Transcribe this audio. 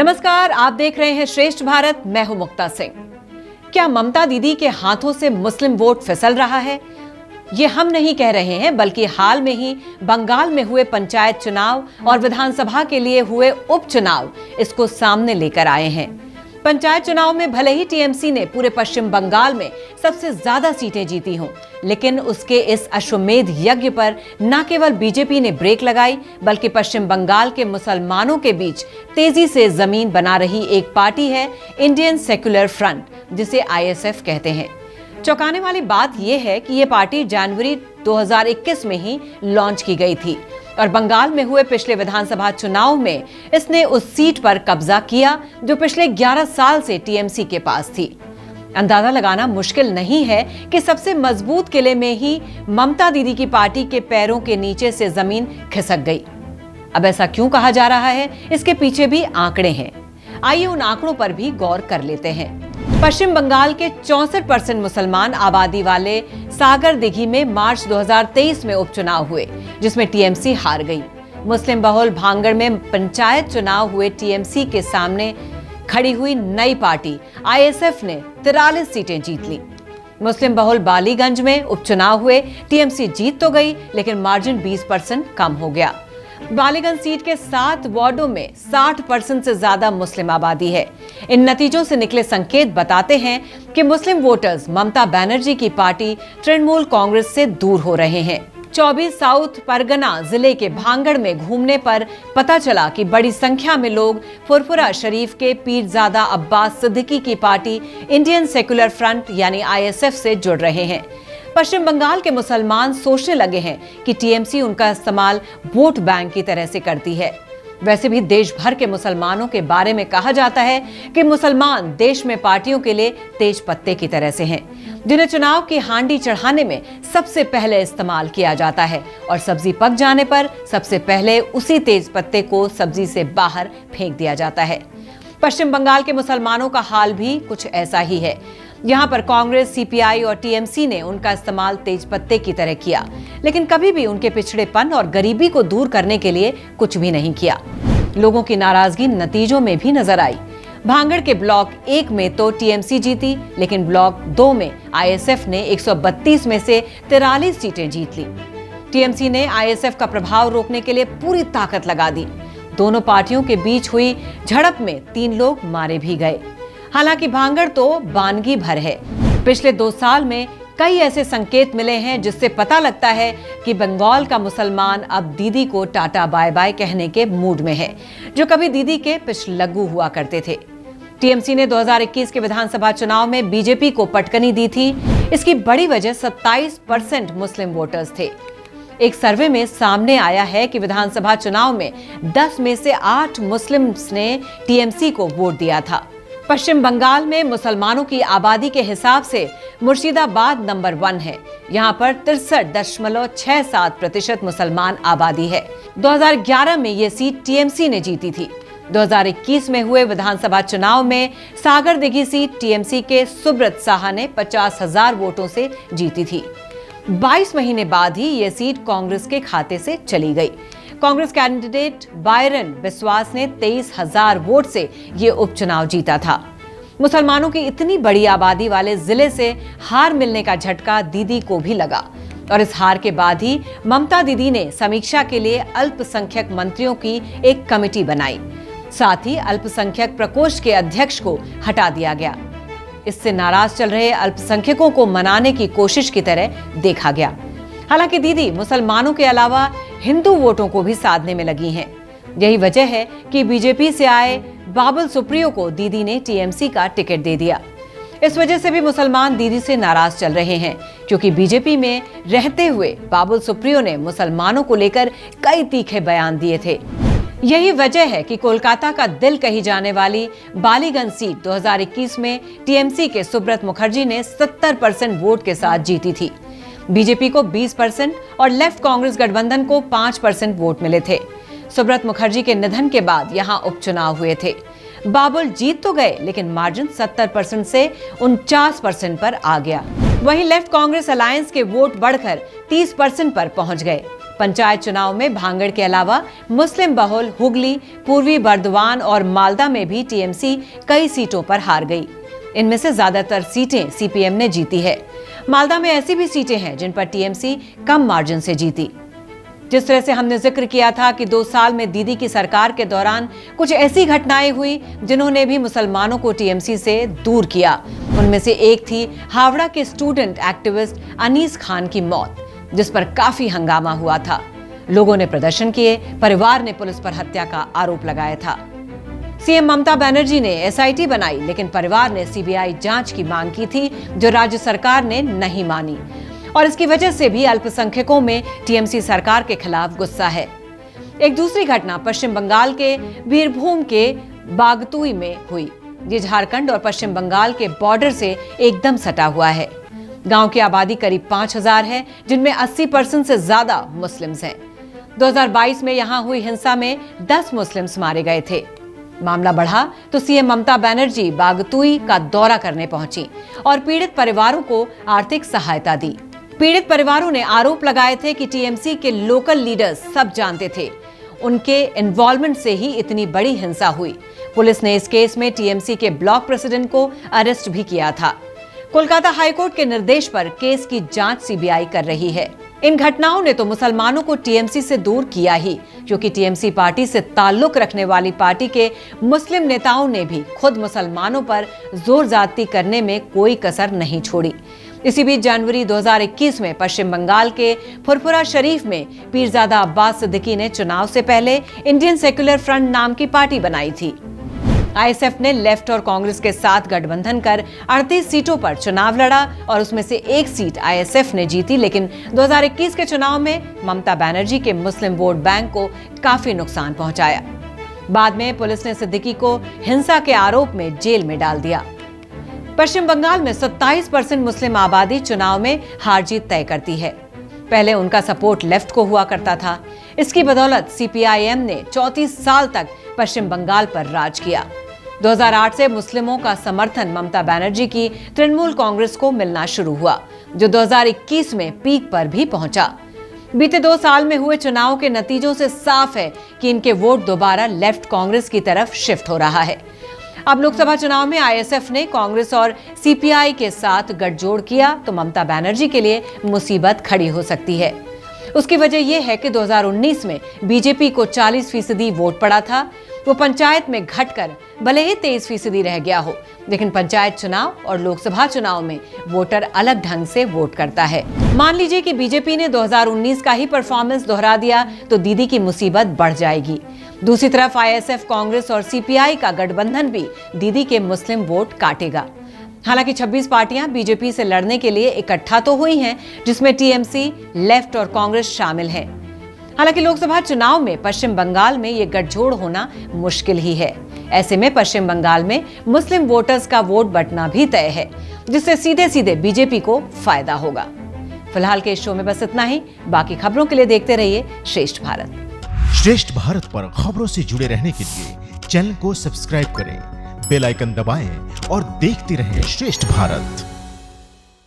नमस्कार, आप देख रहे हैं श्रेष्ठ भारत। मैं हूं मुक्ता सिंह। क्या ममता दीदी के हाथों से मुस्लिम वोट फिसल रहा है? ये हम नहीं कह रहे हैं, बल्कि हाल में ही बंगाल में हुए पंचायत चुनाव और विधानसभा के लिए हुए उपचुनाव इसको सामने लेकर आए हैं। पंचायत चुनाव में भले ही टीएमसी ने पूरे पश्चिम बंगाल में सबसे ज्यादा सीटें जीती हों, लेकिन उसके इस अश्वमेध यज्ञ पर न केवल बीजेपी ने ब्रेक लगाई, बल्कि पश्चिम बंगाल के मुसलमानों के बीच तेजी से जमीन बना रही एक पार्टी है इंडियन सेक्युलर फ्रंट, जिसे आईएसएफ कहते हैं। चौंकाने वाली बात यह है कि यह पार्टी जनवरी 2021 में ही लॉन्च की गई थी और बंगाल में हुए पिछले विधानसभा चुनाव में इसने उस सीट पर कब्जा किया जो पिछले 11 साल से टीएमसी के पास थी। अंदाजा लगाना मुश्किल नहीं है कि सबसे मजबूत किले में ही ममता दीदी की पार्टी के पैरों के नीचे से जमीन खिसक गई। अब ऐसा क्यों कहा जा रहा है, इसके पीछे भी आंकड़े हैं। आइए उन आंकड़ों पर भी गौर कर लेते हैं। पश्चिम बंगाल के 64% मुसलमान आबादी वाले सागर दिघी में मार्च 2023 में उपचुनाव हुए, जिसमें टीएमसी हार गई। मुस्लिम बहुल भांगड़ में पंचायत चुनाव हुए टीएमसी के सामने खड़ी हुई नई पार्टी आईएसएफ ने 43 सीटें जीत ली। मुस्लिम बहुल बालीगंज में उपचुनाव हुए, टीएमसी जीत तो गई, लेकिन मार्जिन 20% कम हो गया। बालीगंज सीट के 7 वार्डों में 60% से ज्यादा मुस्लिम आबादी है। इन नतीजों से निकले संकेत बताते हैं कि मुस्लिम वोटर्स ममता बनर्जी की पार्टी तृणमूल कांग्रेस से दूर हो रहे हैं। 24 साउथ परगना जिले के भांगड़ में घूमने पर पता चला कि बड़ी संख्या में लोग फुरफुरा शरीफ के पीरजादा अब्बास सिद्दीकी की पार्टी इंडियन सेक्युलर फ्रंट यानी आईएसएफ से जुड़ रहे हैं। पश्चिम बंगाल के मुसलमान सोचने लगे हैं कि टीएमसी उनका इस्तेमाल वोट बैंक की तरह से करती है। वैसे भी देश भर के मुसलमानों के बारे में कहा जाता है कि मुसलमान देश में पार्टियों के लिए तेज पत्ते की तरह से हैं, जिन्हें चुनाव की हांडी चढ़ाने में सबसे पहले इस्तेमाल किया जाता है और सब्जी पक जाने पर सबसे पहले उसी तेज पत्ते को सब्जी से बाहर फेंक दिया जाता है। पश्चिम बंगाल के मुसलमानों का हाल भी कुछ ऐसा ही है। यहाँ पर कांग्रेस, सीपीआई और टीएमसी ने उनका इस्तेमाल तेज पत्ते की तरह किया, लेकिन कभी भी उनके पिछड़ेपन और गरीबी को दूर करने के लिए कुछ भी नहीं किया। लोगों की नाराजगी नतीजों में भी नजर आई। भांगड़ के ब्लॉक 1 में तो टीएमसी जीती, लेकिन ब्लॉक 2 में आईएसएफ ने 132 में से 43 सीटें जीत ली। टीएमसी ने आईएसएफ का प्रभाव रोकने के लिए पूरी ताकत लगा दी। दोनों पार्टियों के बीच हुई झड़प में 3 लोग मारे भी गए। हालांकि भांगड़ तो बानगी भर है। पिछले 2 साल में कई ऐसे संकेत मिले हैं जिससे पता लगता है कि बंगाल का मुसलमान अब दीदी को टाटा बाय बाय कहने के मूड में है, जो कभी दीदी के पिछलग्गू हुआ करते थे। टीएमसी ने 2021 के विधानसभा चुनाव में बीजेपी को पटकनी दी थी। इसकी बड़ी वजह 27% मुस्लिम वोटर्स थे। एक सर्वे में सामने आया है कि विधानसभा चुनाव में 10 में से 8 मुस्लिम्स ने टीएमसी को वोट दिया था। पश्चिम बंगाल में मुसलमानों की आबादी के हिसाब से मुर्शिदाबाद नंबर 1 है। यहाँ पर 63.67% मुसलमान आबादी है। 2011 में ये सीट टीएमसी ने जीती थी। 2021 में हुए विधानसभा चुनाव में सागर दिघी सीट टीएमसी के सुब्रत साहा ने 50,000 वोटों से जीती थी। 22 महीने बाद ही ये सीट कांग्रेस के खाते से चली गई। कांग्रेस कैंडिडेट बायरन बिस्वास ने 23,000 वोट से ये उपचुनाव जीता था। मुसलमानों की इतनी बड़ी आबादी वाले जिले से हार मिलने का झटका दीदी को भी लगा और इस हार के बाद ही ममता दीदी ने समीक्षा के लिए अल्पसंख्यक मंत्रियों की एक कमेटी बनाई। साथ ही अल्पसंख्यक प्रकोष्ठ के अध्यक्ष को हटा दिया गया। इससे नाराज चल रहे अल्पसंख्यकों को मनाने की कोशिश की तरह देखा गया। हालांकि दीदी मुसलमानों के अलावा हिंदू वोटों को भी साधने में लगी हैं। यही वजह है कि बीजेपी से आए बाबुल सुप्रियो को दीदी ने टीएमसी का टिकट दे दिया। इस वजह से भी मुसलमान दीदी से नाराज चल रहे हैं, क्योंकि बीजेपी में रहते हुए बाबुल सुप्रियो ने मुसलमानों को लेकर कई तीखे बयान दिए थे। यही वजह है कि कोलकाता का दिल कही जाने वाली बालीगंज सीट 2021 में टीएमसी के सुब्रत मुखर्जी ने 70% वोट के साथ जीती थी। बीजेपी को 20% और लेफ्ट कांग्रेस गठबंधन को 5% वोट मिले थे। सुब्रत मुखर्जी के निधन के बाद यहां उपचुनाव हुए थे। बाबुल जीत तो गए, लेकिन मार्जिन 70% से 49% पर आ गया। वहीं लेफ्ट कांग्रेस अलायंस के वोट बढ़कर 30% पर पहुंच गए। पंचायत चुनाव में भांगड़ के अलावा मुस्लिम बहुल हुगली, पूर्वी बर्दवान और मालदा में भी टीएमसी कई सीटों पर हार गई। इनमें से ज्यादातर सीटें सीपीएम ने जीती है। मालदा में ऐसी भी सीटें हैं जिन पर टीएमसी कम मार्जिन से जीती। जिस तरह से हमने जिक्र किया था कि 2 साल में दीदी की सरकार के दौरान कुछ ऐसी घटनाएं हुई जिन्होंने भी मुसलमानों को टीएमसी से दूर किया। उनमें से एक थी हावड़ा के स्टूडेंट एक्टिविस्ट अनीस खान की मौत, जिस पर काफी हंगामा हुआ था। लोगों ने प्रदर्शन किए, परिवार ने पुलिस पर हत्या का आरोप लगाया था। सीएम ममता बनर्जी ने एसआईटी बनाई, लेकिन परिवार ने सीबीआई जांच की मांग की थी, जो राज्य सरकार ने नहीं मानी। और इसकी वजह से भी अल्पसंख्यकों में टीएमसी सरकार के खिलाफ गुस्सा है। एक दूसरी घटना पश्चिम बंगाल के बीरभूम के बागतुई में हुई। ये झारखंड और पश्चिम बंगाल के बॉर्डर से एकदम सटा हुआ है। गांव की आबादी करीब 5000 है, जिनमें 80% से ज्यादा मुस्लिम्स हैं। 2022 में यहां हुई हिंसा में 10 मुस्लिम्स मारे गए थे। मामला बढ़ा तो सीएम ममता बनर्जी बागतुई का दौरा करने पहुंची और पीड़ित परिवारों को आर्थिक सहायता दी। पीड़ित परिवारों ने आरोप लगाए थे कि टीएमसी के लोकल लीडर्स सब जानते थे, उनके इन्वॉल्वमेंट से ही इतनी बड़ी हिंसा हुई। पुलिस ने इस केस में टीएमसी के ब्लॉक प्रेसिडेंट को अरेस्ट भी किया था। कोलकाता हाईकोर्ट के निर्देश पर केस की जांच सीबीआई कर रही है। इन घटनाओं ने तो मुसलमानों को टीएमसी से दूर किया ही, क्योंकि टीएमसी पार्टी से ताल्लुक रखने वाली पार्टी के मुस्लिम नेताओं ने भी खुद मुसलमानों पर जोर ज्यादती करने में कोई कसर नहीं छोड़ी। इसी बीच जनवरी 2021 में पश्चिम बंगाल के फुरफुरा शरीफ में पीरजादा अब्बास सिद्दीकी ने चुनाव से पहले इंडियन सेक्युलर फ्रंट नाम की पार्टी बनाई थी। आईएसएफ ने लेफ्ट और कांग्रेस के साथ गठबंधन कर 38 सीटों पर चुनाव लड़ा और उसमें से एक सीट आईएसएफ ने जीती, लेकिन 2021 के चुनाव में ममता बनर्जी के मुस्लिम वोट बैंक को काफी नुकसान पहुंचाया। बाद में पुलिस ने सिद्दीकी को हिंसा के आरोप में जेल में डाल दिया। पश्चिम बंगाल में 27% मुस्लिम आबादी चुनाव में हार जीत तय करती है। पहले उनका सपोर्ट लेफ्ट को हुआ करता था। इसकी बदौलत सीपीआईएम ने 34 साल तक पश्चिम बंगाल पर राज किया। 2008 से मुस्लिमों का समर्थन ममता बनर्जी की तृणमूल कांग्रेस को मिलना शुरू हुआ, जो 2021 में पीक पर भी पहुंचा। बीते 2 साल में हुए चुनाव के नतीजों से साफ है कि इनके वोट दोबारा लेफ्ट कांग्रेस की तरफ शिफ्ट हो रहा है। अब लोकसभा चुनाव में आईएसएफ ने कांग्रेस और सीपीआई के साथ गठजोड़ किया तो ममता बनर्जी के लिए मुसीबत खड़ी हो सकती है। उसकी वजह यह है कि 2019 में बीजेपी को 40% वोट पड़ा था। वो पंचायत में घटकर भले ही 23% रह गया हो, लेकिन पंचायत चुनाव और लोकसभा चुनाव में वोटर अलग ढंग से वोट करता है। मान लीजिए कि बीजेपी ने 2019 का ही परफॉर्मेंस दोहरा दिया तो दीदी की मुसीबत बढ़ जाएगी। दूसरी तरफ आईएसएफ, कांग्रेस और सीपीआई का गठबंधन भी दीदी के मुस्लिम वोट काटेगा। हालांकि 26 पार्टियां बीजेपी से लड़ने के लिए इकट्ठा तो हुई हैं, जिसमें टीएमसी, लेफ्ट और कांग्रेस शामिल हैं। हालांकि लोकसभा चुनाव में पश्चिम बंगाल में ये गठजोड़ होना मुश्किल ही है। ऐसे में पश्चिम बंगाल में मुस्लिम वोटर्स का वोट बंटना भी तय है, जिससे सीधे सीधे बीजेपी को फायदा होगा। फिलहाल के इस शो में बस इतना ही। बाकी खबरों के लिए देखते रहिए श्रेष्ठ भारत। श्रेष्ठ भारत पर खबरों से जुड़े रहने के लिए चैनल को सब्सक्राइब करें, बेल आइकन दबाएं और देखते रहें श्रेष्ठ भारत।